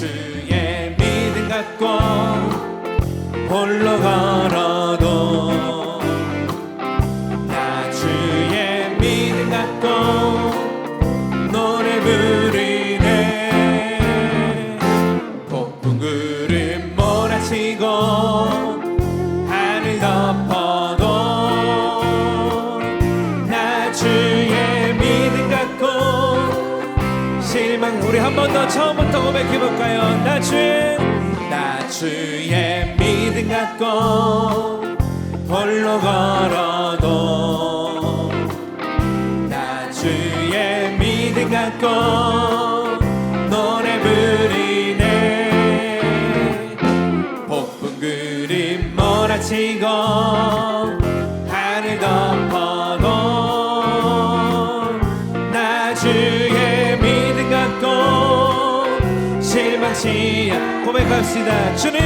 주의 믿음 갖고 홀로 걸어도 나 주의 믿음 갖고 노래 부르네. 폭풍 구름 몰아치고 하늘 덮어도 나 주의 믿음 갖고 실망. 우리 한 번 더 처음부터 고백해볼까요? 나 주의 믿음 갖고 홀로 걸어도 나 주의 믿음 갖고 노래 부르네. 폭풍 구름 몰아치고 하늘 덮어도 나 주의 믿음 갖고 실망치 않. 고백합시다. 주는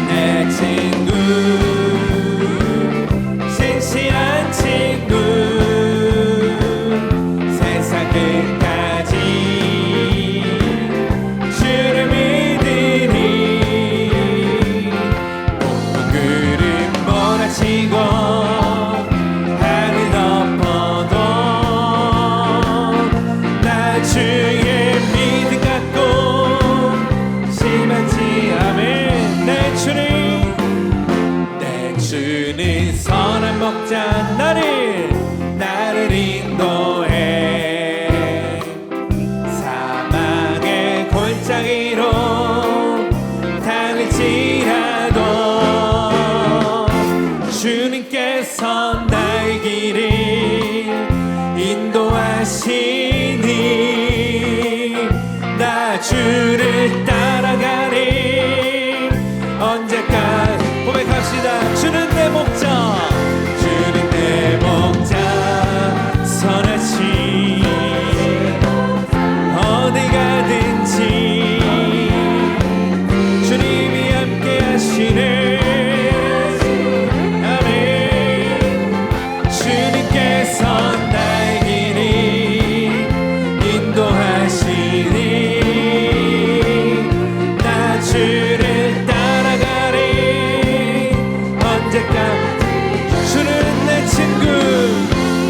내 친구, 신실한 친구, 세상 끝까지 주를 믿으니. 폭풍 구름 몰아치고 하늘 덮어도 나 주의 믿음 갖고 실망치 아멘. 내 주는 선한 목자 나를 인도해. 사망의 골짜기로 당할지라도 주님께서 나의 길을 인도하시니 나 주를 따라가리. 언제까지. 고백합시다. 주는 내 목자, 주는 내 목자, 선하시 어디 가든지 주님이 함께 하시네. 아멘. 주님께서 나의 길을 인도하시니 나 주를 주는 내 친구,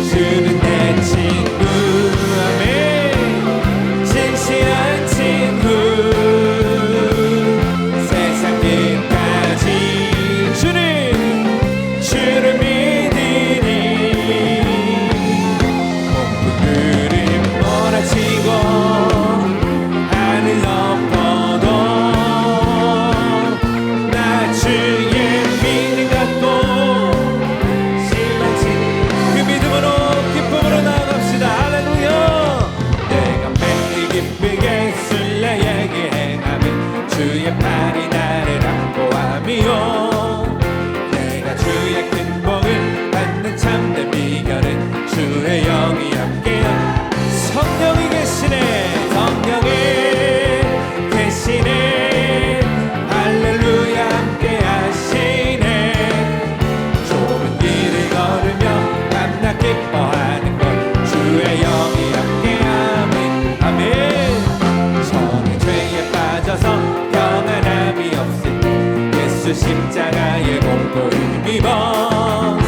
주는 내 친구, 아멘. 신실한 친구, 세상 끝까지 주를 믿으니. 폭풍 구름 몰아치고 하늘 덮어도 나 주의 믿음 갖고 그 믿음으로 기쁨으로 나아갑시다. 할렐루야. 내가 매일 기쁘게 순례에게 행하며 주의 팔이 나를 안보함이요. 내가 주의 큰 복을 받는 참된 비결은 주의 영이 함께한 성령이 계시네. 성령이 계시네. 할렐루야 함께 하시네. 좁은 길을 걸으며 밤낮 기뻐하는 것 주의 영이 함께하네. 아멘. 성의 죄에 빠져서 평안함이 없을 때 예수 십자가의 공로를 힘입어 그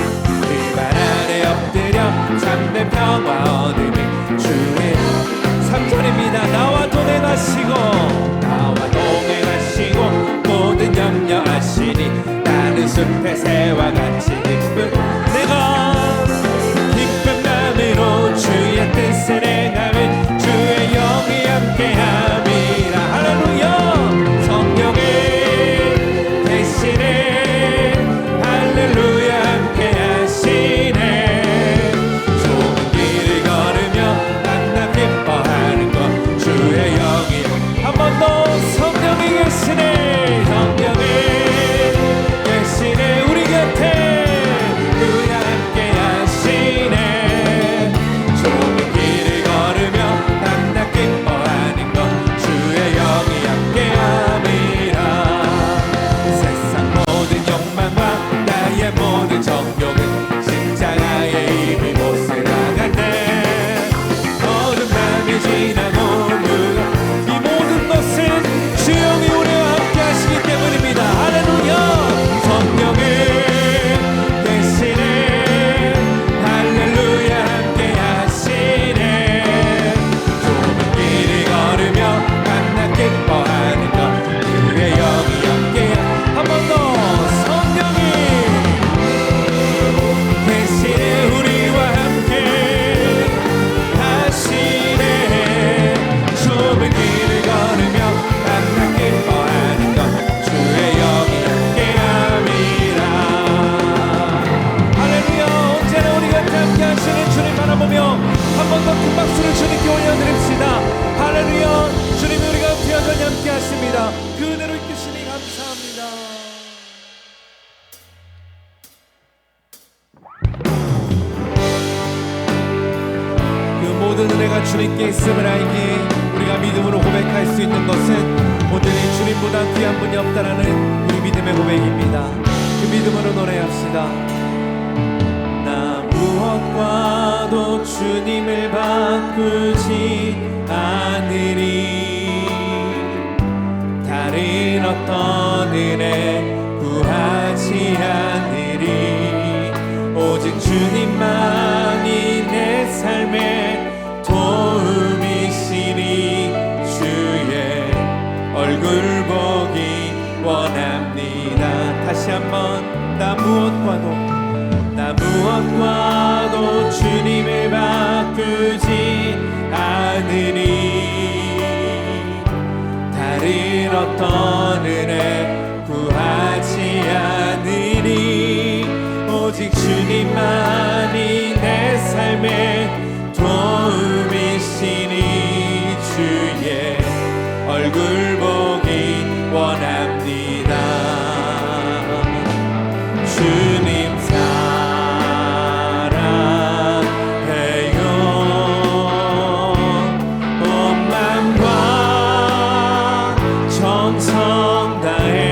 발 아래 엎드려 참된 평화 얻으며 주의 3절입니다. 나와 동행하시고 모든 염려하시니 나는 숲의 새와 같이 기쁜. 내가 기쁜 마음으로 주의 뜻을 행하면 주의 영이 함께함이라. 할렐루야. 성령이 계시네. 할렐루야 함께하시네. 좁은 길을 걸으며 좁은 길을 걸으며 항상 기뻐하는 것 주의 영이 함께함이라. 할렐루야. 언제나 우리 곁에 함께 하시는 주님 바라보며 한 번 더 큰 박수를 주님께 올려드립시다. 할렐루야. 주님이 우리 곁에 여전히 함께 하십니다. 그 은혜로 이끄시니 감사합니다. 모든 은혜가 주님께 있음을 알기에 우리가 믿음으로 고백할 수 있는 것은 오늘이 주님보다 귀한 분이 없다라는 우리 믿음의 고백입니다. 그 믿음으로 노래합시다. 나 무엇과도 주님을 바꾸지 않으리. 다른 어떤 은혜 구하지 않으리. 오직 주님만이 내 삶에 도움이시니 주의 얼굴 보기 원합니다. 다시 한번 나 무엇과도 주님을 바꾸지 않으리. 다른 어떤 은혜 구하지 않으리. 오직 주님만이 내 삶에 도움이시니 주의 얼굴 보기 원합니다. 주님 사랑해요. 온 마음과 정성 다해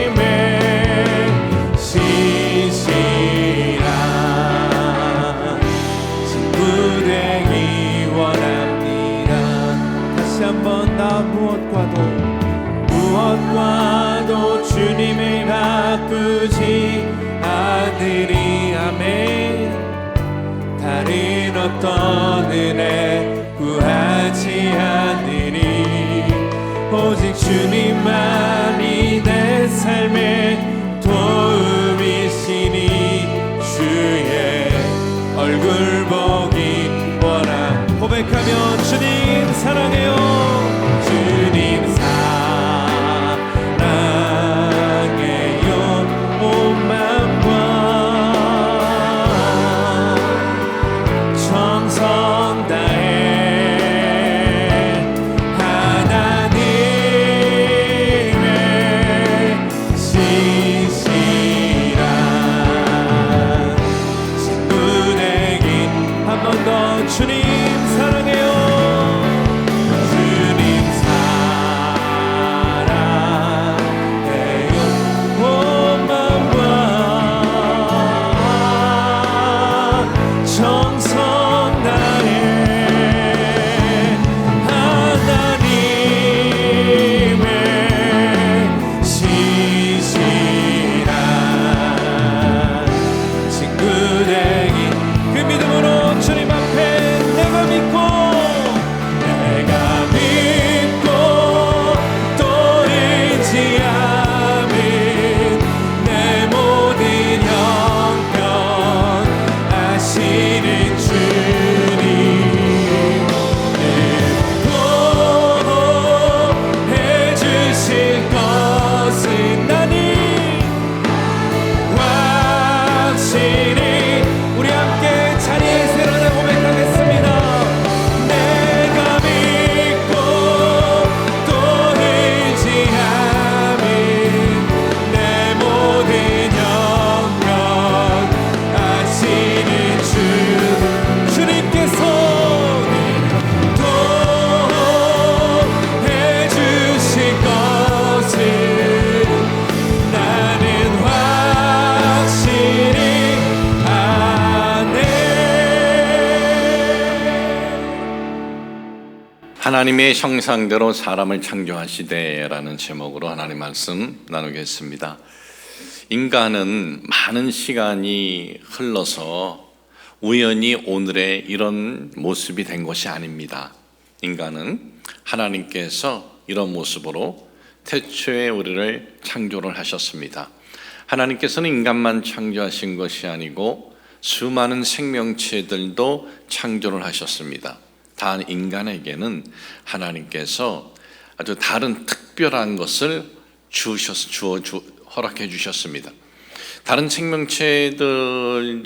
하나님의 신실한 친구 되기 원합니다. 다시 한번 나 무엇과도 주님을 바꾸지 않으리. 아멘. 다른 어떤 은혜 구하지 않으리. 오직 주님만이 내 삶에 도움이시니 주의 얼굴 보기 원함. 고백하며 주님 사랑해요. 주님 사랑해요. 온 마음과 정성 다해 하나님의 신실한 친구 되기. 한 번 더 주님 사랑해요. 주님 사랑해요. 온 마음과 정성 다해 하나님의 신실한 친구 되기. 그 믿음으로 주님 앞에 내가 믿고 또 의지함은 내 모든 형편 아시는 주님 해주실 것은 나니 확실히. 우리 함께 자리에서 일어나 고백하겠습니다. 내가 믿고 또 의지함은 내 모든 형편 아시는 주님께서 또 해주실 것을 나는 확실히 아네. 하나님의 형상대로 사람을 창조하시되라는 제목으로 하나님 말씀 나누겠습니다. 인간은 많은 시간이 흘러서 우연히 오늘의 이런 모습이 된 것이 아닙니다. 인간은 하나님께서 이런 모습으로 태초에 우리를 창조를 하셨습니다. 하나님께서는 인간만 창조하신 것이 아니고 수많은 생명체들도 창조를 하셨습니다. 단 인간에게는 하나님께서 아주 다른 특별한 것을 허락해 주셨습니다. 다른 생명체들도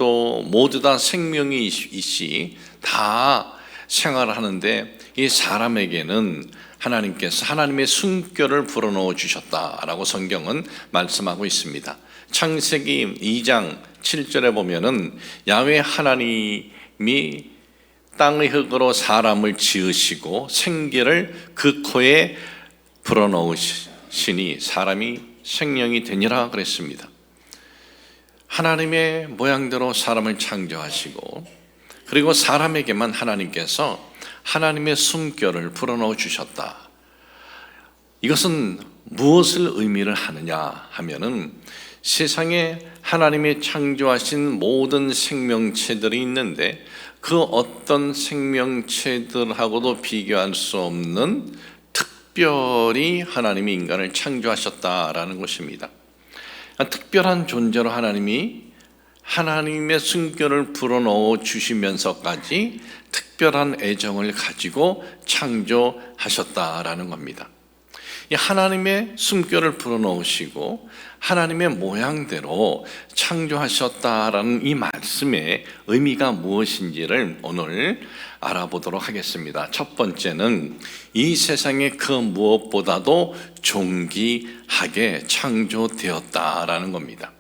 모두 다 생명이 있이 다 생활하는데 이 사람에게는 하나님께서 하나님의 숨결을 불어넣어 주셨다라고 성경은 말씀하고 있습니다. 창세기 2장 7절에 보면은 야훼 하나님이 땅의 흙으로 사람을 지으시고 생기를 그 코에 불어넣으시니 사람이 생명이 되니라 그랬습니다. 하나님의 모양대로 사람을 창조하시고 그리고 사람에게만 하나님께서 하나님의 숨결을 불어넣어 주셨다. 이것은 무엇을 의미를 하느냐 하면은 세상에 하나님이 창조하신 모든 생명체들이 있는데 그 어떤 생명체들하고도 비교할 수 없는 특별히 하나님이 인간을 창조하셨다라는 것입니다. 특별한 존재로 하나님의 숨결을 불어넣어 주시면서까지 특별한 애정을 가지고 창조하셨다라는 겁니다. 이 하나님의 숨결을 불어넣으시고 하나님의 모양대로 창조하셨다라는 이 말씀의 의미가 무엇인지를 오늘 알아보도록 하겠습니다. 첫 번째는 이 세상의 그 무엇보다도 존귀하게 창조되었다라는 겁니다.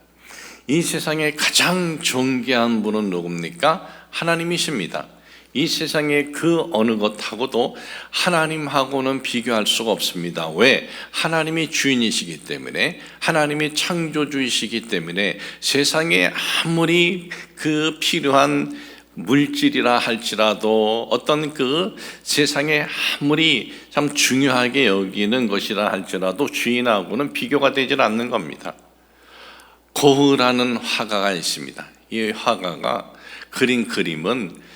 이 세상에 가장 존귀한 분은 누굽니까? 하나님이십니다. 이 세상의 그 어느 것하고도 하나님하고는 비교할 수가 없습니다. 왜? 하나님이 주인이시기 때문에, 하나님이 창조주이시기 때문에 세상에 아무리 그 필요한 물질이라 할지라도 어떤 그 세상에 아무리 참 중요하게 여기는 것이라 할지라도 주인하고는 비교가 되질 않는 겁니다. 고흐라는 화가가 있습니다. 이 화가가 그린 그림은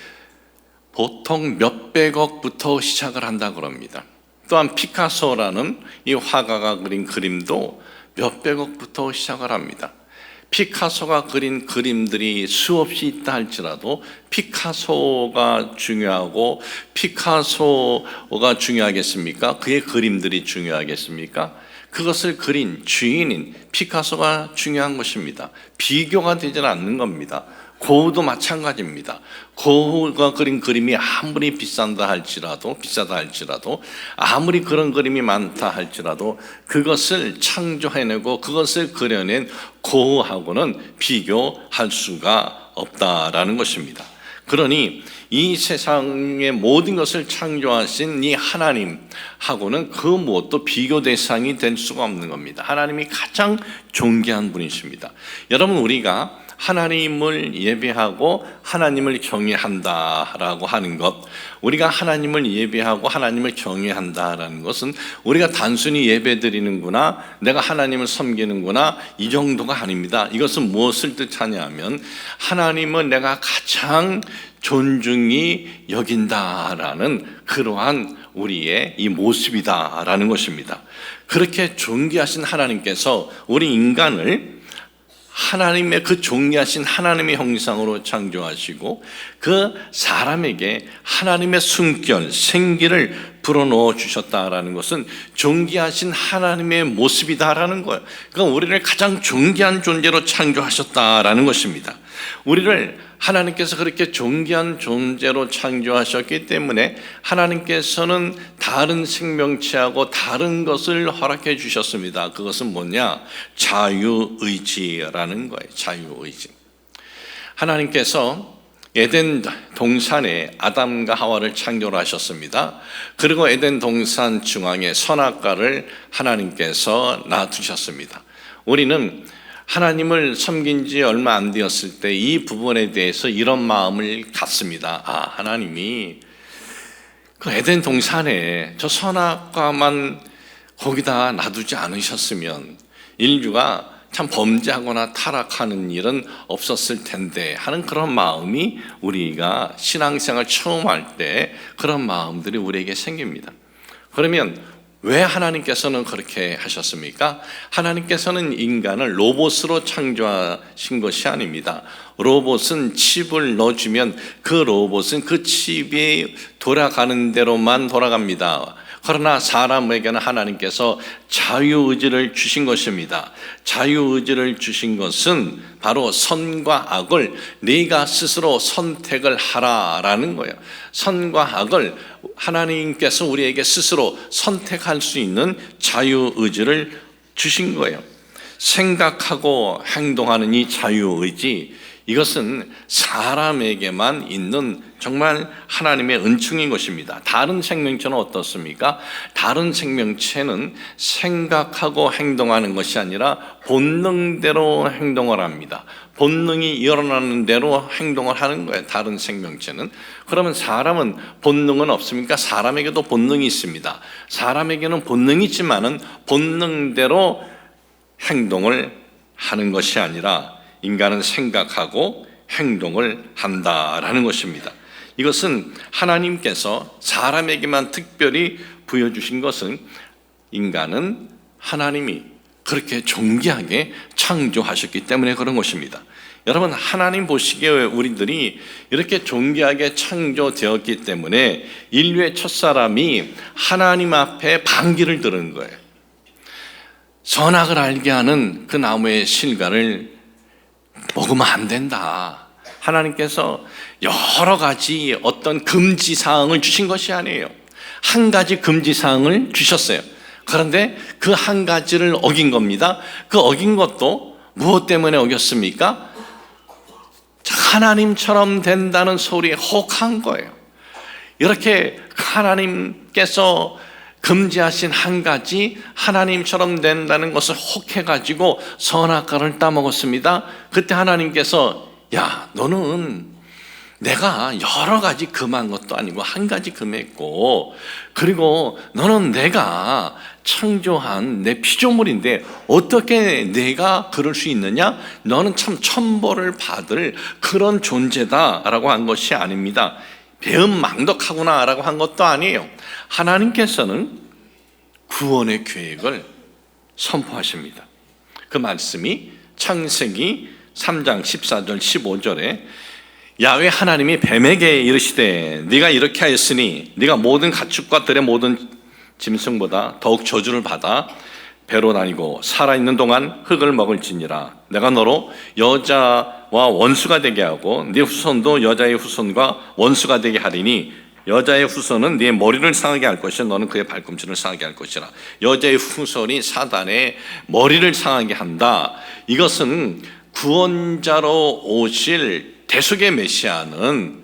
보통 몇백억부터 시작을 한다 그럽니다. 또한 피카소라는 이 화가가 그린 그림도 몇백억부터 시작을 합니다. 피카소가 그린 그림들이 수없이 있다 할지라도 피카소가 중요하고 피카소가 중요하겠습니까? 그의 그림들이 중요하겠습니까? 그것을 그린 주인인 피카소가 중요한 것입니다. 비교가 되지는 않는 겁니다. 고흐도 마찬가지입니다. 고흐가 그린 그림이 아무리 비싸다 할지라도 아무리 그런 그림이 많다 할지라도 그것을 창조해내고 그것을 그려낸 고흐하고는 비교할 수가 없다라는 것입니다. 그러니 이 세상의 모든 것을 창조하신 이 하나님하고는 그 무엇도 비교 대상이 될 수가 없는 겁니다. 하나님이 가장 존귀한 분이십니다. 여러분, 우리가 하나님을 예배하고 하나님을 경외한다라고 하는 것, 우리가 하나님을 예배하고 하나님을 경외한다라는 것은 우리가 단순히 예배드리는구나, 내가 하나님을 섬기는구나, 이 정도가 아닙니다. 이것은 무엇을 뜻하냐면 하나님을 내가 가장 존중히 여긴다라는 그러한 우리의 이 모습이다라는 것입니다. 그렇게 존귀하신 하나님께서 우리 인간을 하나님의 그 존귀하신 하나님의 형상으로 창조하시고 그 사람에게 하나님의 숨결, 생기를 불어넣어 주셨다라는 것은 존귀하신 하나님의 모습이다라는 거예요. 그러니까 우리를 가장 존귀한 존재로 창조하셨다라는 것입니다. 우리를 하나님께서 그렇게 존귀한 존재로 창조하셨기 때문에 하나님께서는 다른 생명체하고 다른 것을 허락해 주셨습니다. 그것은 뭐냐? 자유의지라는 거예요. 자유의지. 하나님께서 에덴 동산에 아담과 하와를 창조하셨습니다. 그리고 에덴 동산 중앙에 선악과를 하나님께서 놔두셨습니다. 우리는 하나님을 섬긴 지 얼마 안 되었을 때 이 부분에 대해서 이런 마음을 갖습니다. 하나님이 그 에덴 동산에 저 선악과만 거기다 놔두지 않으셨으면 인류가 참 범죄하거나 타락하는 일은 없었을 텐데 하는 그런 마음이 우리가 신앙생활 처음 할 때 그런 마음들이 우리에게 생깁니다. 그러면 왜 하나님께서는 그렇게 하셨습니까? 하나님께서는 인간을 로봇으로 창조하신 것이 아닙니다. 로봇은 칩을 넣어주면 그 로봇은 그 칩이 돌아가는 대로만 돌아갑니다. 그러나 사람에게는 하나님께서 자유의지를 주신 것입니다. 자유의지를 주신 것은 바로 선과 악을 네가 스스로 선택을 하라라는 거예요. 선과 악을 하나님께서 우리에게 스스로 선택할 수 있는 자유의지를 주신 거예요. 생각하고 행동하는 이 자유의지, 이것은 사람에게만 있는 정말 하나님의 은총인 것입니다. 다른 생명체는 어떻습니까? 다른 생명체는 생각하고 행동하는 것이 아니라 본능대로 행동을 합니다. 본능이 일어나는 대로 행동을 하는 거예요. 다른 생명체는. 그러면 사람은 본능은 없습니까? 사람에게도 본능이 있습니다. 사람에게는 본능이 있지만은 본능대로 행동을 하는 것이 아니라 인간은 생각하고 행동을 한다라는 것입니다. 이것은 하나님께서 사람에게만 특별히 부여주신 것은 인간은 하나님이 그렇게 존귀하게 창조하셨기 때문에 그런 것입니다. 여러분, 하나님 보시기에 우리들이 이렇게 존귀하게 창조되었기 때문에 인류의 첫사람이 하나님 앞에 반기를 들은 거예요. 선악을 알게 하는 그 나무의 실과를 먹으면 안 된다. 하나님께서 여러 가지 어떤 금지사항을 주신 것이 아니에요. 한 가지 금지사항을 주셨어요. 그런데 그 한 가지를 어긴 겁니다. 그 어긴 것도 무엇 때문에 어겼습니까? 하나님처럼 된다는 소리에 혹한 거예요. 이렇게 하나님께서 금지하신 한 가지 하나님처럼 된다는 것을 혹해가지고 선악과를 따먹었습니다. 그때 하나님께서 야, 너는 내가 여러 가지 금한 것도 아니고 한 가지 금했고, 그리고 너는 내가 창조한 내 피조물인데 어떻게 내가 그럴 수 있느냐? 너는 참 천벌을 받을 그런 존재다라고 한 것이 아닙니다. 배은망덕하구나 라고 한 것도 아니에요. 하나님께서는 구원의 계획을 선포하십니다. 그 말씀이 창세기 3장 14절 15절에 야훼 하나님이 뱀에게 이르시되 네가 이렇게 하였으니 네가 모든 가축과 들의 모든 짐승보다 더욱 저주를 받아 배로 다니고 살아있는 동안 흙을 먹을지니라. 내가 너로 여자와 원수가 되게 하고 네 후손도 여자의 후손과 원수가 되게 하리니 여자의 후손은 네 머리를 상하게 할 것이요 너는 그의 발꿈치를 상하게 할 것이라. 여자의 후손이 사단의 머리를 상하게 한다. 이것은 구원자로 오실 대속의 메시아는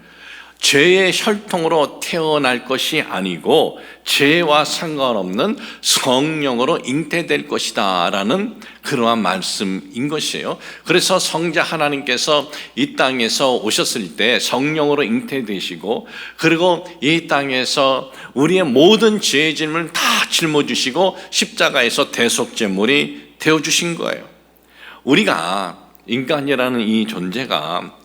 죄의 혈통으로 태어날 것이 아니고 죄와 상관없는 성령으로 잉태될 것이다 라는 그러한 말씀인 것이에요. 그래서 성자 하나님께서 이 땅에서 오셨을 때 성령으로 잉태되시고, 그리고 이 땅에서 우리의 모든 죄의 짐을 다 짊어지시고 십자가에서 대속제물이 되어주신 거예요. 우리가 인간이라는 이 존재가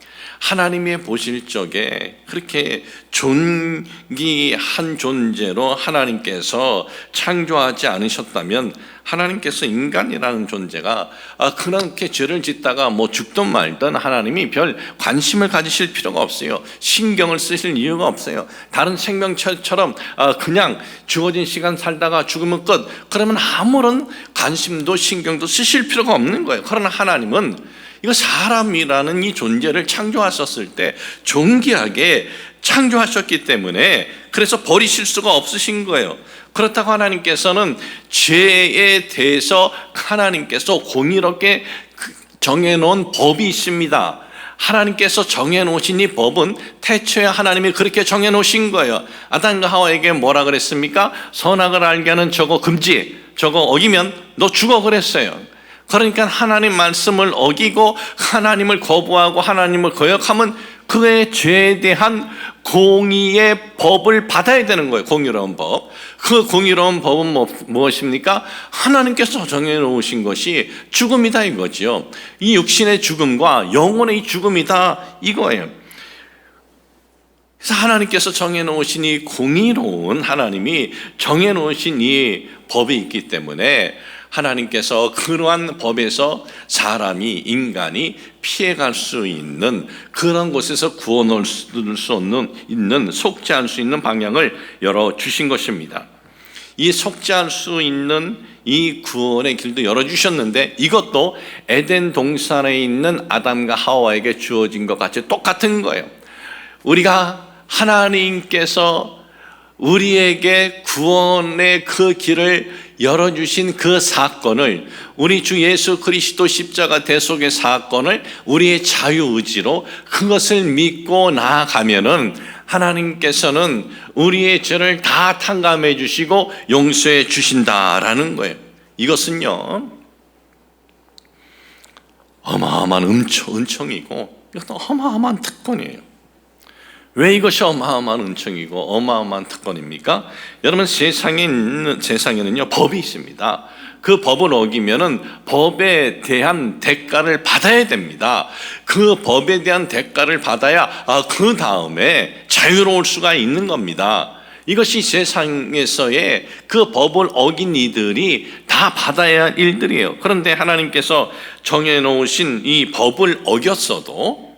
하나님의 보실 적에 그렇게 존귀한 존재로 하나님께서 창조하지 않으셨다면 하나님께서 인간이라는 존재가 그렇게 죄를 짓다가 뭐 죽든 말든 하나님이 별 관심을 가지실 필요가 없어요. 신경을 쓰실 이유가 없어요. 다른 생명체처럼 그냥 주어진 시간 살다가 죽으면 끝, 그러면 아무런 관심도 신경도 쓰실 필요가 없는 거예요. 그러나 하나님은 이거 사람이라는 이 존재를 창조하셨을 때 존귀하게 창조하셨기 때문에 그래서 버리실 수가 없으신 거예요. 그렇다고 하나님께서는 죄에 대해서 하나님께서 공의롭게 정해놓은 법이 있습니다. 하나님께서 정해놓으신 이 법은 태초에 하나님이 그렇게 정해놓으신 거예요. 아담과 하와에게 뭐라 그랬습니까? 선악을 알게 하는 저거 금지, 저거 어기면 너 죽어 그랬어요. 그러니까 하나님 말씀을 어기고 하나님을 거부하고 하나님을 거역하면 그의 죄에 대한 공의의 법을 받아야 되는 거예요. 공의로운 법. 그 공의로운 법은 무엇입니까? 하나님께서 정해놓으신 것이 죽음이다 이거죠. 이 육신의 죽음과 영혼의 죽음이다 이거예요. 그래서 하나님께서 정해놓으신 이 공의로운 하나님이 정해놓으신 이 법이 있기 때문에 하나님께서 그러한 법에서 사람이, 인간이 피해갈 수 있는 그런 곳에서 구원을 수 있는 속죄할 수 있는 방향을 열어주신 것입니다. 이 속죄할 수 있는 이 구원의 길도 열어주셨는데 이것도 에덴 동산에 있는 아담과 하와에게 주어진 것 같이 똑같은 거예요. 우리가 하나님께서 우리에게 구원의 그 길을 열어주신 그 사건을, 우리 주 예수 그리스도 십자가 대속의 사건을 우리의 자유의지로 그것을 믿고 나아가면은 하나님께서는 우리의 죄를 다 탕감해 주시고 용서해 주신다라는 거예요. 이것은요 어마어마한 은총이고 이것도 어마어마한 특권이에요. 왜 이것이 어마어마한 은총이고 어마어마한 특권입니까? 여러분, 세상에는요 법이 있습니다. 그 법을 어기면은 법에 대한 대가를 받아야 됩니다. 그 법에 대한 대가를 받아야 그 다음에 자유로울 수가 있는 겁니다. 이것이 세상에서의 그 법을 어긴 이들이 다 받아야 할 일들이에요. 그런데 하나님께서 정해놓으신 이 법을 어겼어도,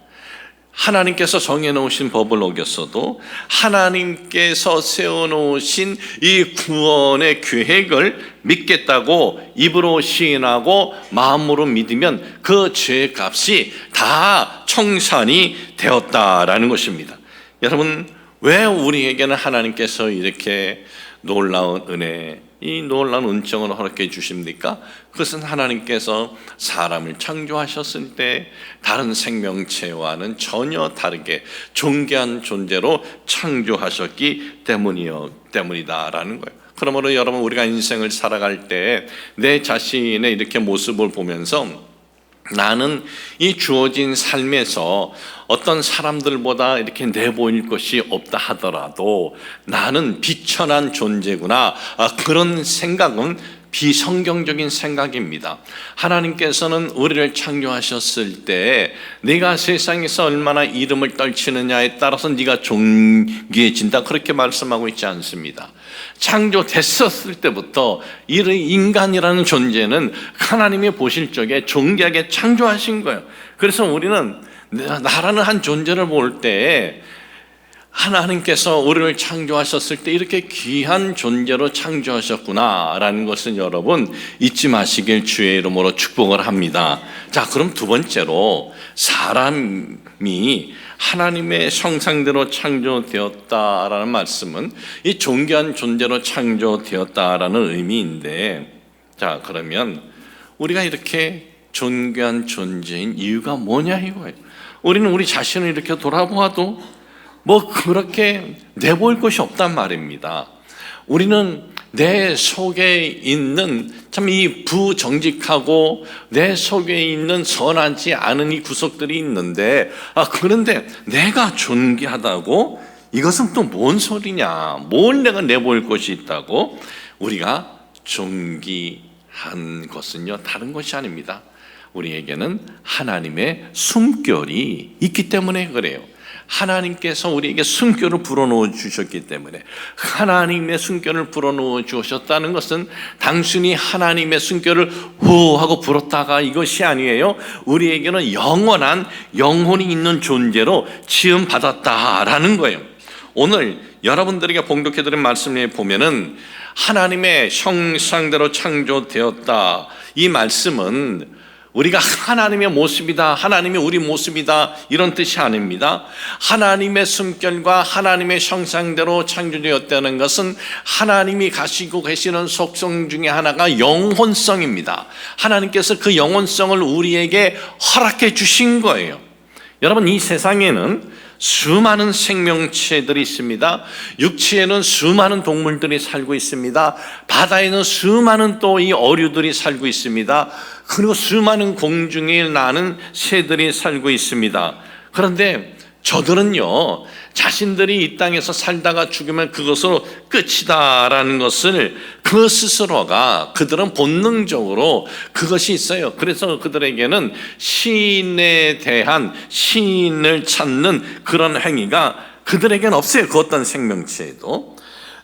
하나님께서 정해놓으신 법을 어겼어도 하나님께서 세워놓으신 이 구원의 계획을 믿겠다고 입으로 시인하고 마음으로 믿으면 그 죄값이 다 청산이 되었다라는 것입니다. 여러분, 왜 우리에게는 하나님께서 이렇게 놀라운 은혜, 이 놀라운 은총을 허락해 주십니까? 그것은 하나님께서 사람을 창조하셨을 때 다른 생명체와는 전혀 다르게 존귀한 존재로 창조하셨기 때문이다라는 거예요. 그러므로 여러분, 우리가 인생을 살아갈 때 내 자신의 이렇게 모습을 보면서 나는 이 주어진 삶에서 어떤 사람들보다 이렇게 내보일 것이 없다 하더라도 나는 비천한 존재구나, 그런 생각은 비성경적인 생각입니다. 하나님께서는 우리를 창조하셨을 때 네가 세상에서 얼마나 이름을 떨치느냐에 따라서 네가 존귀해진다, 그렇게 말씀하고 있지 않습니다. 창조됐었을 때부터 이 인간이라는 존재는 하나님이 보실 적에 존귀하게 창조하신 거예요. 그래서 우리는 나라는 한 존재를 볼 때 하나님께서 우리를 창조하셨을 때 이렇게 귀한 존재로 창조하셨구나라는 것은 여러분 잊지 마시길 주의 이름으로 축복을 합니다. 자, 그럼 두 번째로, 사람이 하나님의 형상대로 창조되었다라는 말씀은 이 존귀한 존재로 창조되었다라는 의미인데, 자, 그러면 우리가 이렇게 존귀한 존재인 이유가 뭐냐 이거예요. 우리는 우리 자신을 이렇게 돌아보아도 뭐 그렇게 내보일 것이 없단 말입니다. 우리는 내 속에 있는 참 이 부정직하고 내 속에 있는 선하지 않은 이 구석들이 있는데, 그런데 내가 존귀하다고? 이것은 또 뭔 소리냐? 뭘 내가 내보일 것이 있다고? 우리가 존귀한 것은요 다른 것이 아닙니다. 우리에게는 하나님의 숨결이 있기 때문에 그래요. 하나님께서 우리에게 숨결을 불어넣어 주셨기 때문에, 하나님의 숨결을 불어넣어 주셨다는 것은 단순히 하나님의 숨결을 후 하고 불었다가 이것이 아니에요. 우리에게는 영원한 영혼이 있는 존재로 지음 받았다라는 거예요. 오늘 여러분들에게 봉독해드린 말씀에 보면은 하나님의 형상대로 창조되었다, 이 말씀은 우리가 하나님의 모습이다, 하나님이 우리 모습이다, 이런 뜻이 아닙니다. 하나님의 숨결과 하나님의 형상대로 창조되었다는 것은 하나님이 가지고 계시는 속성 중에 하나가 영혼성입니다. 하나님께서 그 영혼성을 우리에게 허락해 주신 거예요. 여러분, 이 세상에는 수많은 생명체들이 있습니다. 육지에는 수많은 동물들이 살고 있습니다. 바다에는 수많은 또 이 어류들이 살고 있습니다. 그리고 수많은 공중에 나는 새들이 살고 있습니다. 그런데 저들은요, 자신들이 이 땅에서 살다가 죽으면 그것으로 끝이다라는 것을 그 스스로가, 그들은 본능적으로 그것이 있어요. 그래서 그들에게는 신에 대한, 신을 찾는 그런 행위가 그들에게는 없어요. 그 어떤 생명체에도.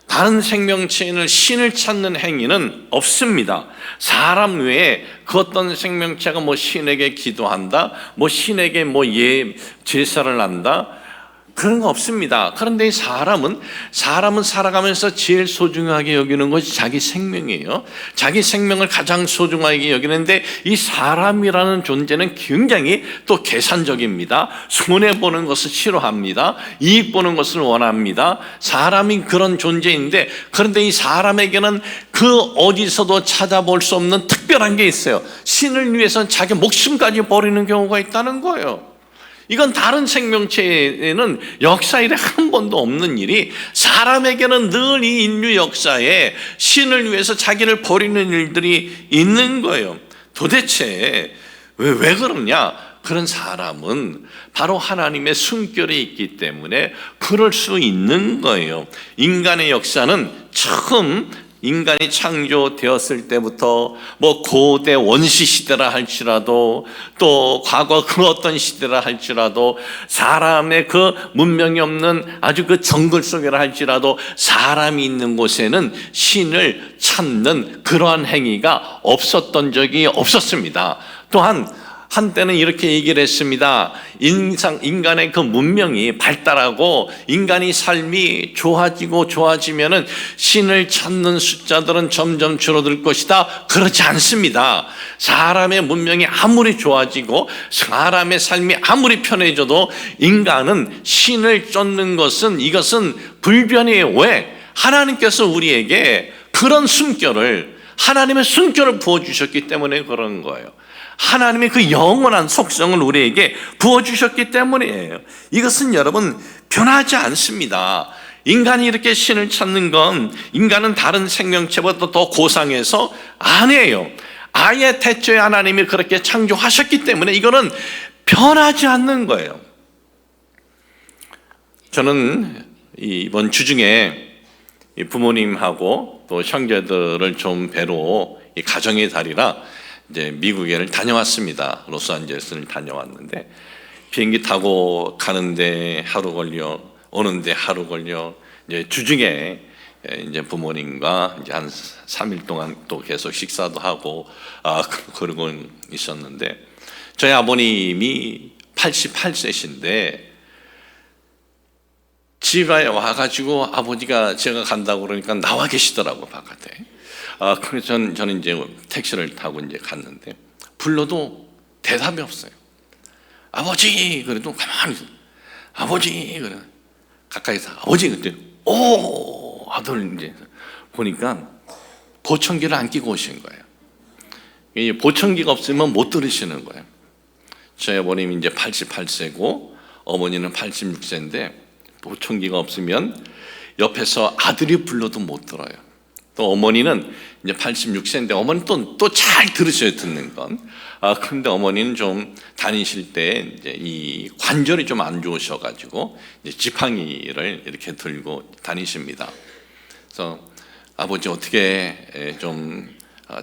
다른 생명체는 신을 찾는 행위는 없습니다. 사람 외에 그 어떤 생명체가 뭐 신에게 기도한다, 뭐 신에게 뭐 제사를 한다, 그런 거 없습니다. 그런데 이 사람은 살아가면서 제일 소중하게 여기는 것이 자기 생명이에요. 자기 생명을 가장 소중하게 여기는데, 이 사람이라는 존재는 굉장히 또 계산적입니다. 손해보는 것을 싫어합니다. 이익 보는 것을 원합니다. 사람이 그런 존재인데, 그런데 이 사람에게는 그 어디서도 찾아볼 수 없는 특별한 게 있어요. 신을 위해서 자기 목숨까지 버리는 경우가 있다는 거예요. 이건 다른 생명체에는 역사 일에 한 번도 없는 일이, 사람에게는 늘 이 인류 역사에 신을 위해서 자기를 버리는 일들이 있는 거예요. 도대체 왜 그러냐? 그런 사람은 바로 하나님의 숨결이 있기 때문에 그럴 수 있는 거예요. 인간의 역사는 처음 인간이 창조되었을 때부터 뭐 고대 원시 시대라 할지라도, 또 과거 그 어떤 시대라 할지라도, 사람의 그 문명이 없는 아주 그 정글 속이라 할지라도, 사람이 있는 곳에는 신을 찾는 그러한 행위가 없었던 적이 없었습니다. 또한 한때는 이렇게 얘기를 했습니다. 인간의 그 문명이 발달하고 인간이 삶이 좋아지면은 신을 찾는 숫자들은 점점 줄어들 것이다. 그렇지 않습니다. 사람의 문명이 아무리 좋아지고 사람의 삶이 아무리 편해져도 인간은 신을 쫓는 것은, 이것은 불변이에요. 왜? 하나님께서 우리에게 그런 숨결을, 하나님의 숨결을 부어주셨기 때문에 그런 거예요. 하나님의 그 영원한 속성을 우리에게 부어주셨기 때문이에요. 이것은 여러분 변하지 않습니다. 인간이 이렇게 신을 찾는 건, 인간은 다른 생명체보다 더 고상해서 아니에요. 아예 태초에 하나님이 그렇게 창조하셨기 때문에 이거는 변하지 않는 거예요. 저는 이번 주중에 부모님하고 또 형제들을 좀 뵈러 가정의 달이라 이제 미국에 다녀왔습니다. 로스앤젤레스를 다녀왔는데, 비행기 타고 가는데 하루 걸려, 오는데 하루 걸려. 이제 주중에 이제 부모님과 이제 한 3일 동안 또 계속 식사도 하고 그러고 있었는데, 저희 아버님이 88세신데 집에 와가지고 아버지가 제가 간다고 그러니까 나와 계시더라고, 바깥에. 그래서 저는 이제 택시를 타고 이제 갔는데, 불러도 대답이 없어요. 아버지! 그래도 가만히 있어. 아버지! 그래. 가까이서 아버지! 그때, 오! 아들 이제 보니까 보청기를 안 끼고 오신 거예요. 이 보청기가 없으면 못 들으시는 거예요. 저희 어머님이 이제 88세고 어머니는 86세인데, 보청기가 없으면 옆에서 아들이 불러도 못 들어요. 또 어머니는 이제 86세인데, 어머니 또 잘 들으셔야 듣는 건. 그런데 어머니는 좀 다니실 때 이제 이 관절이 좀 안 좋으셔가지고 이제 지팡이를 이렇게 들고 다니십니다. 그래서 아버지 어떻게 좀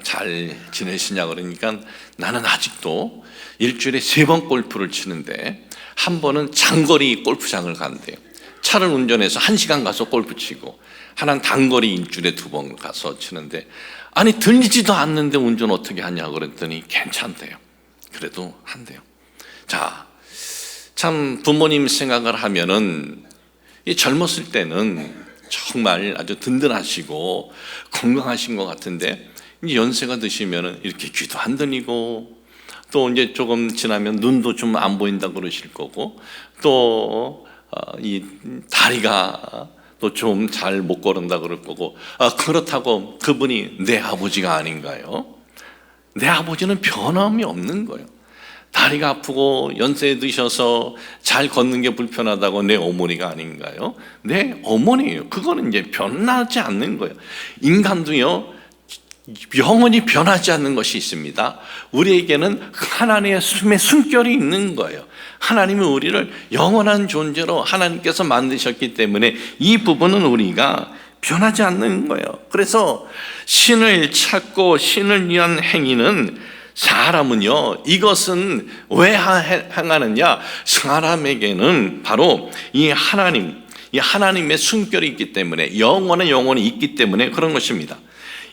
잘 지내시냐 그러니까, 나는 아직도 일주일에 3번 골프를 치는데 한 번은 장거리 골프장을 간대요. 차를 운전해서 1시간 가서 골프 치고, 하나는 단거리 일주일에 2번 가서 치는데, 아니 들리지도 않는데 운전 어떻게 하냐고 그랬더니 괜찮대요. 그래도 한대요. 자, 참 부모님 생각을 하면은 이 젊었을 때는 정말 아주 든든하시고 건강하신 것 같은데, 이제 연세가 드시면은 이렇게 귀도 안 들리고, 또 이제 조금 지나면 눈도 좀 안 보인다 그러실 거고, 또 이 다리가 또 좀 잘 못 걸은다 그럴 거고. 그렇다고 그분이 내 아버지가 아닌가요? 내 아버지는 변함이 없는 거예요. 다리가 아프고 연세에 드셔서 잘 걷는 게 불편하다고 내 어머니가 아닌가요? 내 어머니예요. 그거는 이제 변하지 않는 거예요. 인간도요, 영원히 변하지 않는 것이 있습니다. 우리에게는 하나님의 숨결이 있는 거예요. 하나님은 우리를 영원한 존재로 하나님께서 만드셨기 때문에 이 부분은 우리가 변하지 않는 거예요. 그래서 신을 찾고 신을 위한 행위는, 사람은요, 이것은 왜 행하느냐? 사람에게는 바로 이 하나님, 이 하나님의 숨결이 있기 때문에, 영원한 영혼이 있기 때문에 그런 것입니다.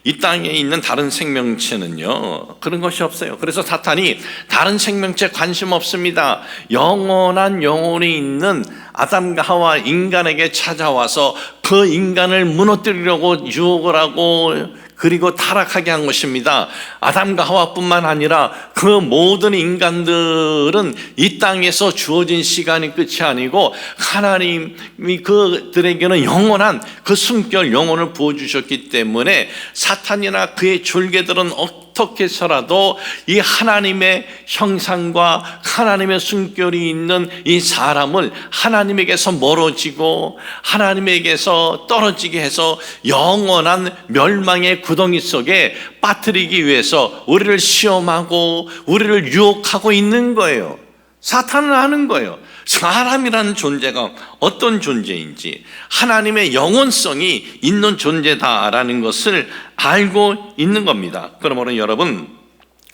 이 땅에 있는 다른 생명체는요, 그런 것이 없어요. 그래서 사탄이 다른 생명체 관심 없습니다. 영원한 영혼이 있는 아담과 하와 인간에게 찾아와서 그 인간을 무너뜨리려고 유혹을 하고 그리고 타락하게 한 것입니다. 아담과 하와뿐만 아니라 그 모든 인간들은 이 땅에서 주어진 시간이 끝이 아니고 하나님이 그들에게는 영원한 그 숨결 영혼을 부어주셨기 때문에 사탄이나 그의 졸개들은 어떻게 해서라도 이 하나님의 형상과 하나님의 숨결이 있는 이 사람을 하나님에게서 멀어지고 하나님에게서 떨어지게 해서 영원한 멸망의 구덩이 속에 빠뜨리기 위해서 우리를 시험하고 우리를 유혹하고 있는 거예요. 사탄은 아는 거예요. 사람이라는 존재가 어떤 존재인지, 하나님의 영원성이 있는 존재다라는 것을 알고 있는 겁니다. 그러므로 여러분,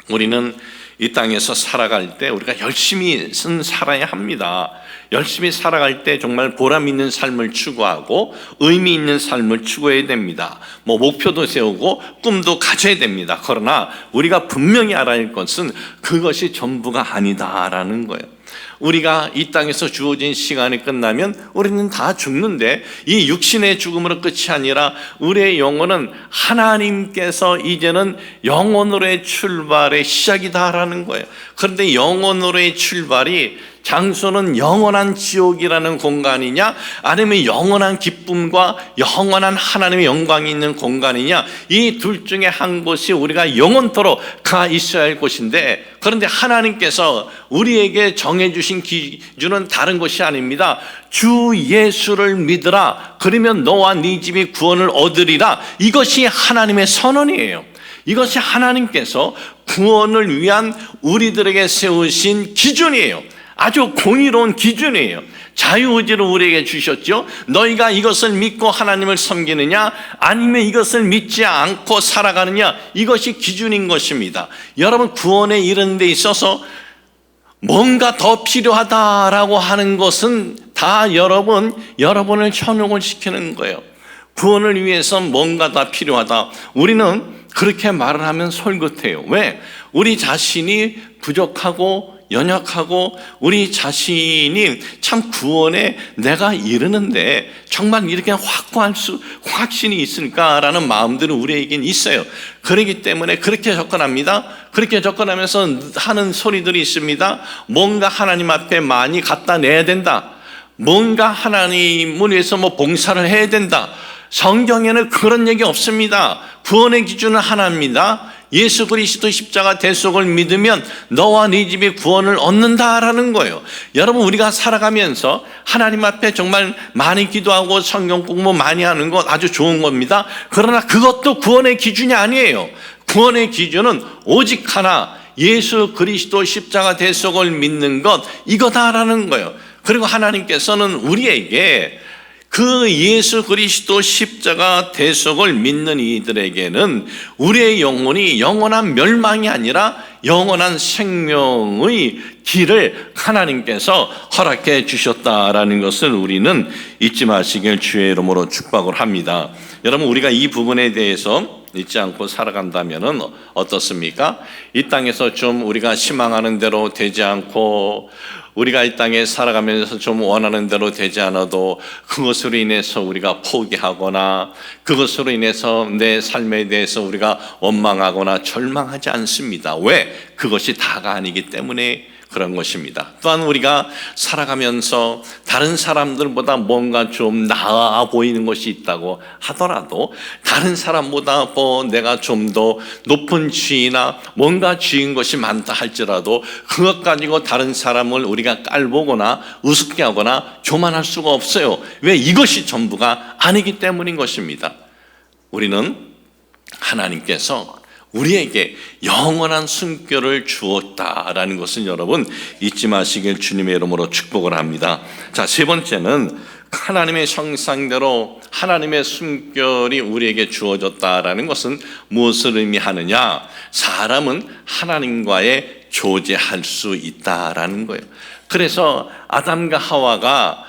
우리는 이 땅에서 살아갈 때 우리가 열심히 살아야 합니다. 열심히 살아갈 때 정말 보람 있는 삶을 추구하고 의미 있는 삶을 추구해야 됩니다. 목표도 세우고 꿈도 가져야 됩니다. 그러나 우리가 분명히 알아야 할 것은 그것이 전부가 아니다라는 거예요. 우리가 이 땅에서 주어진 시간이 끝나면 우리는 다 죽는데, 이 육신의 죽음으로 끝이 아니라 우리의 영혼은 하나님께서 이제는 영혼으로의 출발의 시작이다라는 거예요. 그런데 영혼으로의 출발이 장소는 영원한 지옥이라는 공간이냐, 아니면 영원한 기쁨과 영원한 하나님의 영광이 있는 공간이냐, 이 둘 중에 한 곳이 우리가 영원토록 가 있어야 할 곳인데, 그런데 하나님께서 우리에게 정해주신 기준은 다른 것이 아닙니다. 주 예수를 믿으라, 그러면 너와 네 집이 구원을 얻으리라. 이것이 하나님의 선언이에요. 이것이 하나님께서 구원을 위한 우리들에게 세우신 기준이에요. 아주 공의로운 기준이에요. 자유의지를 우리에게 주셨죠. 너희가 이것을 믿고 하나님을 섬기느냐, 아니면 이것을 믿지 않고 살아가느냐, 이것이 기준인 것입니다. 여러분, 구원에 이르는 데 있어서 뭔가 더 필요하다라고 하는 것은 다 여러분을 현혹을 시키는 거예요. 구원을 위해서 뭔가 다 필요하다. 우리는 그렇게 말을 하면 솔깃해요. 왜? 우리 자신이 부족하고 연약하고 우리 자신이 참 구원에 내가 이르는데 정말 이렇게 확신이 있을까라는 마음들은 우리에겐 있어요. 그렇기 때문에 그렇게 접근합니다. 그렇게 접근하면서 하는 소리들이 있습니다. 뭔가 하나님 앞에 많이 갖다 내야 된다. 뭔가 하나님을 위해서 봉사를 해야 된다. 성경에는 그런 얘기 없습니다. 구원의 기준은 하나입니다. 예수 그리스도 십자가 대속을 믿으면 너와 네 집이 구원을 얻는다라는 거예요. 여러분, 우리가 살아가면서 하나님 앞에 정말 많이 기도하고 성경 공부 많이 하는 것 아주 좋은 겁니다. 그러나 그것도 구원의 기준이 아니에요. 구원의 기준은 오직 하나, 예수 그리스도 십자가 대속을 믿는 것, 이거다라는 거예요. 그리고 하나님께서는 우리에게 그 예수 그리스도 십자가 대속을 믿는 이들에게는 우리의 영혼이 영원한 멸망이 아니라 영원한 생명의 길을 하나님께서 허락해 주셨다라는 것을 우리는 잊지 마시길 주의 이름으로 축복을 합니다. 여러분, 우리가 이 부분에 대해서 잊지 않고 살아간다면 어떻습니까? 이 땅에서 좀 우리가 희망하는 대로 되지 않고, 우리가 이 땅에 살아가면서 좀 원하는 대로 되지 않아도 그것으로 인해서 우리가 포기하거나 그것으로 인해서 내 삶에 대해서 우리가 원망하거나 절망하지 않습니다. 왜? 그것이 다가 아니기 때문에 그런 것입니다. 또한 우리가 살아가면서 다른 사람들보다 뭔가 좀 나아 보이는 것이 있다고 하더라도, 다른 사람보다 내가 좀 더 높은 지위나 뭔가 지은 것이 많다 할지라도 그것 가지고 다른 사람을 우리가 깔보거나 우습게 하거나 교만할 수가 없어요. 왜? 이것이 전부가 아니기 때문인 것입니다. 우리는 하나님께서 우리에게 영원한 숨결을 주었다라는 것은 여러분 잊지 마시길 주님의 이름으로 축복을 합니다. 자, 세 번째는 하나님의 형상대로 하나님의 숨결이 우리에게 주어졌다라는 것은 무엇을 의미하느냐? 사람은 하나님과의 교제할 수 있다라는 거예요. 그래서 아담과 하와가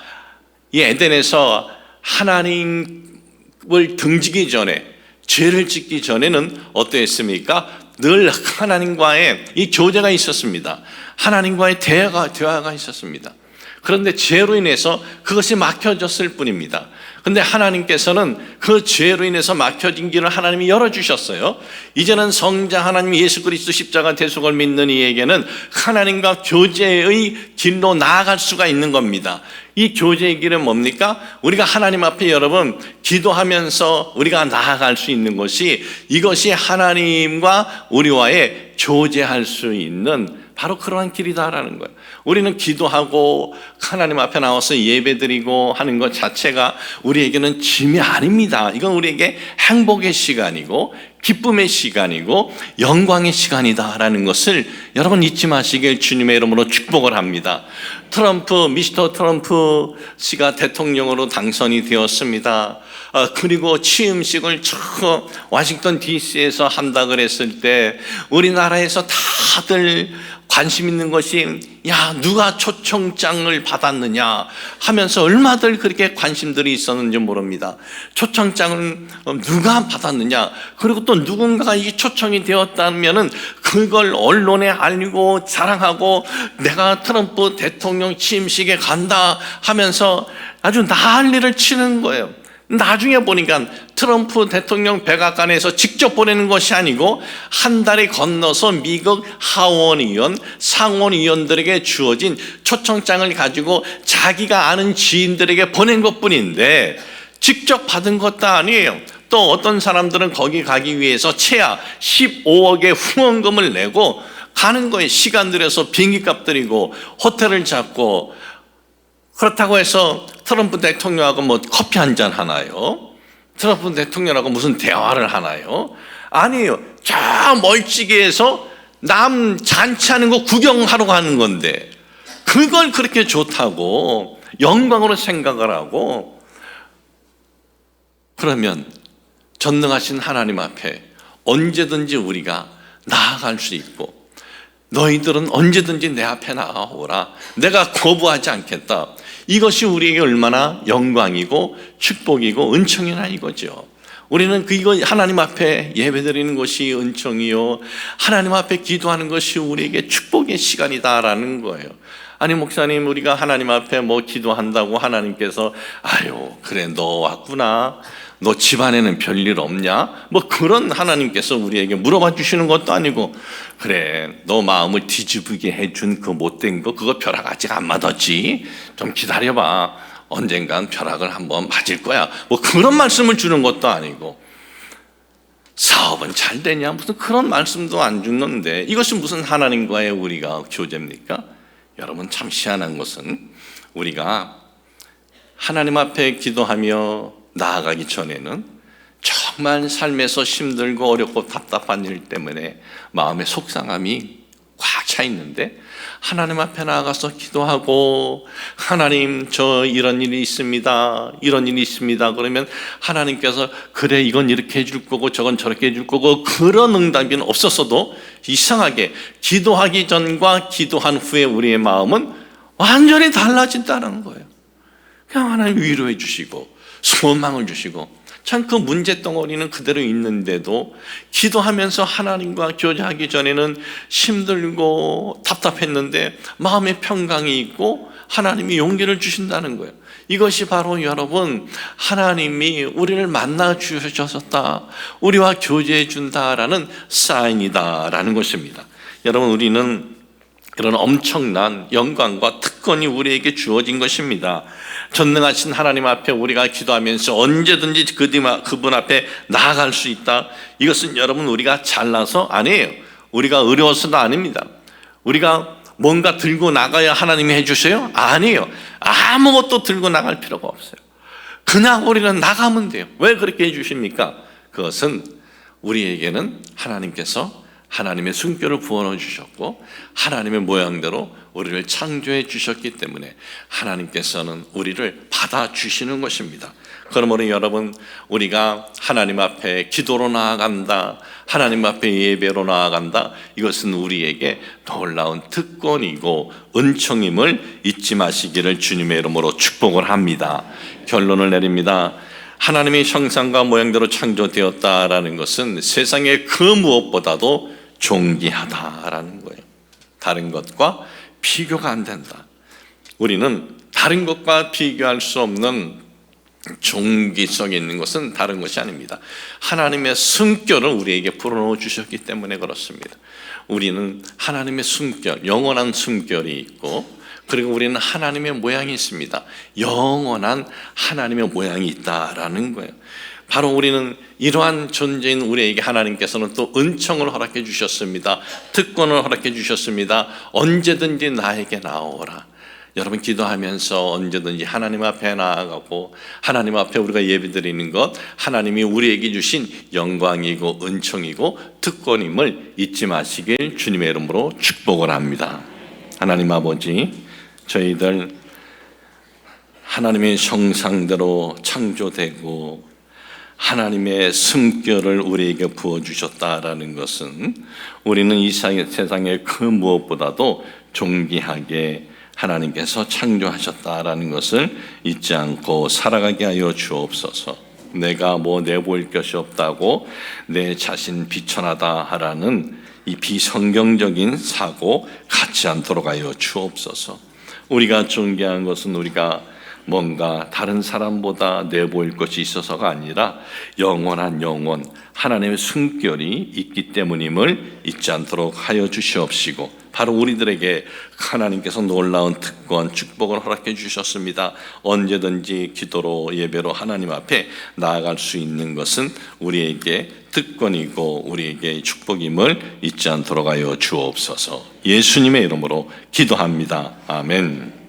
이 에덴에서 하나님을 등지기 전에, 죄를 짓기 전에는 어떠했습니까? 늘 하나님과의 이 교제가 있었습니다. 하나님과의 대화가 있었습니다. 그런데 죄로 인해서 그것이 막혀졌을 뿐입니다. 근데 하나님께서는 그 죄로 인해서 막혀진 길을 하나님이 열어주셨어요. 이제는 성자 하나님 예수 그리스도 십자가 대속을 믿는 이에게는 하나님과 교제의 길로 나아갈 수가 있는 겁니다. 이 교제의 길은 뭡니까? 우리가 하나님 앞에 여러분 기도하면서 우리가 나아갈 수 있는 것이, 이것이 하나님과 우리와의 교제할 수 있는 바로 그러한 길이다라는 거예요. 우리는 기도하고 하나님 앞에 나와서 예배드리고 하는 것 자체가 우리에게는 짐이 아닙니다. 이건 우리에게 행복의 시간이고 기쁨의 시간이고 영광의 시간이다라는 것을 여러분 잊지 마시길 주님의 이름으로 축복을 합니다. 미스터 트럼프 씨가 대통령으로 당선이 되었습니다. 그리고 취임식을 처음 워싱턴 DC에서 한다 그랬을 때 우리나라에서 다들 관심 있는 것이, 야, 누가 초청장을 받았느냐 하면서 얼마들 그렇게 관심들이 있었는지 모릅니다. 초청장을 누가 받았느냐, 그리고 또 누군가가 이 초청이 되었다면은 그걸 언론에 알리고 자랑하고 내가 트럼프 대통령 취임식에 간다 하면서 아주 난리를 치는 거예요. 나중에 보니까 트럼프 대통령 백악관에서 직접 보내는 것이 아니고 한 달에 건너서 미국 하원의원, 상원의원들에게 주어진 초청장을 가지고 자기가 아는 지인들에게 보낸 것뿐인데 직접 받은 것도 아니에요. 또 어떤 사람들은 거기 가기 위해서 최하 15억의 후원금을 내고 가는 거예요. 시간 들여서 비행기값 들이고 호텔을 잡고. 그렇다고 해서 트럼프 대통령하고 뭐 커피 한잔 하나요? 트럼프 대통령하고 무슨 대화를 하나요? 아니에요. 저 멀찍이에서 남 잔치하는 거 구경하러 가는 건데 그걸 그렇게 좋다고 영광으로 생각을 하고, 그러면 전능하신 하나님 앞에 언제든지 우리가 나아갈 수 있고, 너희들은 언제든지 내 앞에 나아오라, 내가 거부하지 않겠다. 이것이 우리에게 얼마나 영광이고 축복이고 은총이나 이거죠. 우리는 이거 하나님 앞에 예배드리는 것이 은총이요, 하나님 앞에 기도하는 것이 우리에게 축복의 시간이다라는 거예요. 아니 목사님, 우리가 하나님 앞에 뭐 기도한다고 하나님께서 아유 그래 너 왔구나, 너 집안에는 별일 없냐, 뭐 그런 하나님께서 우리에게 물어봐 주시는 것도 아니고, 그래 너 마음을 뒤집게 해준 그 못된 거 그거 벼락 아직 안 맞았지, 좀 기다려봐, 언젠간 벼락을 한번 맞을 거야, 뭐 그런 말씀을 주는 것도 아니고, 사업은 잘 되냐 무슨 그런 말씀도 안 주는데 이것이 무슨 하나님과의 우리가 교제입니까? 여러분 참 희한한 것은 우리가 하나님 앞에 기도하며 나아가기 전에는 정말 삶에서 힘들고 어렵고 답답한 일 때문에 마음의 속상함이 꽉 차 있는데, 하나님 앞에 나아가서 기도하고 하나님 저 이런 일이 있습니다, 이런 일이 있습니다 그러면 하나님께서 그래 이건 이렇게 해줄 거고 저건 저렇게 해줄 거고, 그런 응답이 없었어도 이상하게 기도하기 전과 기도한 후에 우리의 마음은 완전히 달라진다는 거예요. 그냥 하나님 위로해 주시고 소망을 주시고, 참 그 문제 덩어리는 그대로 있는데도 기도하면서 하나님과 교제하기 전에는 힘들고 답답했는데 마음의 평강이 있고 하나님이 용기를 주신다는 거예요. 이것이 바로 여러분 하나님이 우리를 만나 주셨다, 우리와 교제해 준다라는 사인이다라는 것입니다. 여러분 우리는 이런 엄청난 영광과 특권이 우리에게 주어진 것입니다. 전능하신 하나님 앞에 우리가 기도하면서 언제든지 그분 앞에 나아갈 수 있다. 이것은 여러분 우리가 잘나서 아니에요. 우리가 어려워서도 아닙니다. 우리가 뭔가 들고 나가야 하나님이 해주세요? 아니에요. 아무것도 들고 나갈 필요가 없어요. 그냥 우리는 나가면 돼요. 왜 그렇게 해주십니까? 그것은 우리에게는 하나님께서 하나님의 숨결을 부어넣어 주셨고 하나님의 모양대로 우리를 창조해 주셨기 때문에 하나님께서는 우리를 받아주시는 것입니다. 그러므로 여러분, 우리가 하나님 앞에 기도로 나아간다, 하나님 앞에 예배로 나아간다, 이것은 우리에게 놀라운 특권이고 은총임을 잊지 마시기를 주님의 이름으로 축복을 합니다. 결론을 내립니다. 하나님의 형상과 모양대로 창조되었다라는 것은 세상의 그 무엇보다도 존귀하다라는 거예요. 다른 것과 비교가 안 된다. 우리는 다른 것과 비교할 수 없는 존귀성이 있는 것은 다른 것이 아닙니다. 하나님의 숨결을 우리에게 불어넣어 주셨기 때문에 그렇습니다. 우리는 하나님의 숨결, 영원한 숨결이 있고, 그리고 우리는 하나님의 모양이 있습니다. 영원한 하나님의 모양이 있다라는 거예요. 바로 우리는 이러한 존재인 우리에게 하나님께서는 또 은총을 허락해 주셨습니다. 특권을 허락해 주셨습니다. 언제든지 나에게 나오라. 여러분, 기도하면서 언제든지 하나님 앞에 나아가고 하나님 앞에 우리가 예배드리는 것, 하나님이 우리에게 주신 영광이고 은총이고 특권임을 잊지 마시길 주님의 이름으로 축복을 합니다. 하나님 아버지, 저희들 하나님의 형상대로 창조되고 하나님의 숨결을 우리에게 부어주셨다라는 것은 우리는 이 세상의 그 무엇보다도 존귀하게 하나님께서 창조하셨다라는 것을 잊지 않고 살아가게 하여 주옵소서. 내가 뭐 내보일 것이 없다고 내 자신 비천하다 하라는 이 비성경적인 사고 갖지 않도록 하여 주옵소서. 우리가 존귀한 것은 우리가 뭔가 다른 사람보다 내보일 것이 있어서가 아니라 영원한 영원 하나님의 숨결이 있기 때문임을 잊지 않도록 하여 주시옵시고, 바로 우리들에게 하나님께서 놀라운 특권, 축복을 허락해 주셨습니다. 언제든지 기도로 예배로 하나님 앞에 나아갈 수 있는 것은 우리에게 특권이고 우리에게 축복임을 잊지 않도록 하여 주옵소서. 예수님의 이름으로 기도합니다. 아멘.